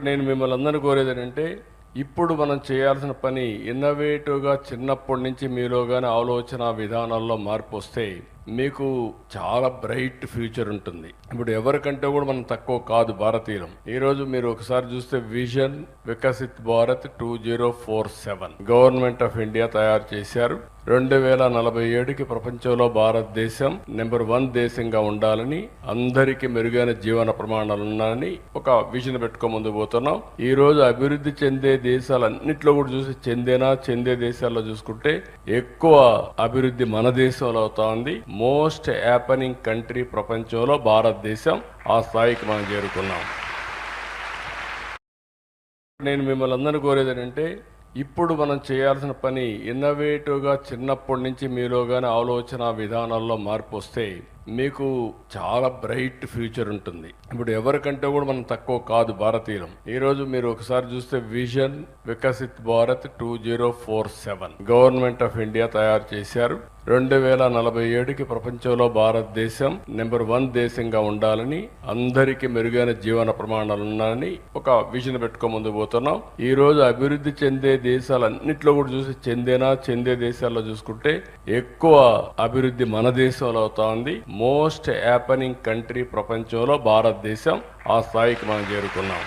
నేను మిమ్మల్ని అందరినీ కోరేది ఏంటంటే ఇప్పుడు మనం చేయాల్సిన పని ఇన్నోవేటివ్గా చిన్నప్పటి నుంచి మీలో కానీ ఆలోచన విధానాల్లో మార్పు వస్తే మీకు చాలా బ్రైట్ ఫ్యూచర్ ఉంటుంది. ఇప్పుడు ఎవరికంటే కూడా మనం తక్కువ కాదు భారతీయులం. ఈ రోజు మీరు ఒకసారి చూస్తే vision Viksit Bharat 2047 government of India తయారు చేశారు. 2047కి ప్రపంచంలో భారతదేశం నెంబర్ 1 దేశంగా ఉండాలని, అందరికీ మెరుగైన జీవన ప్రమాణాలు ఉన్నాయని ఒక విజన్ పెట్టుకొని ముందుకు పోతున్నాం. ఈ రోజు అభివృద్ధి చెందే దేశాలన్నింటిలో కూడా చూసి చెందే దేశాల్లో చూసుకుంటే ఎక్కువ అభివృద్ధి మన దేశంలో అవుతా ఉంది. మోస్ట్ హ్యాపెనింగ్ కంట్రీ ప్రపంచంలో భారతదేశం. ఆ స్థాయికి మనం చేరుకున్నాం. నేను మిమ్మల్ని అందరినీ కోరేది ఏంటంటే ఇప్పుడు మనం చేయాల్సిన పని ఇన్నోవేటివ్గా చిన్నప్పటి నుంచి మీలో కానీ ఆలోచన విధానాల్లో మార్పు వస్తే మీకు చాలా బ్రైట్ ఫ్యూచర్ ఉంటుంది. ఇప్పుడు ఎవరికంటే కూడా మనం తక్కువ కాదు భారతీయులం. ఈ రోజు మీరు ఒకసారి చూస్తే vision Viksit Bharat 2047 government of India తయారు చేశారు. 2047కి ప్రపంచంలో భారతదేశం నెంబర్ 1 దేశంగా ఉండాలని, అందరికీ మెరుగైన జీవన ప్రమాణాలు ఉన్నాయని ఒక విజన్ పెట్టుకొని ముందుకు పోతున్నాం. ఈ రోజు అభివృద్ధి చెందే దేశాలన్నింటిలో కూడా చూసి చెందే దేశాల్లో చూసుకుంటే ఎక్కువ అభివృద్ధి మన దేశంలో అవుతా ఉంది. మోస్ట్ హ్యాపెనింగ్ కంట్రీ ప్రపంచంలో భారతదేశం. ఆ స్థాయికి మనం చేరుకున్నాం.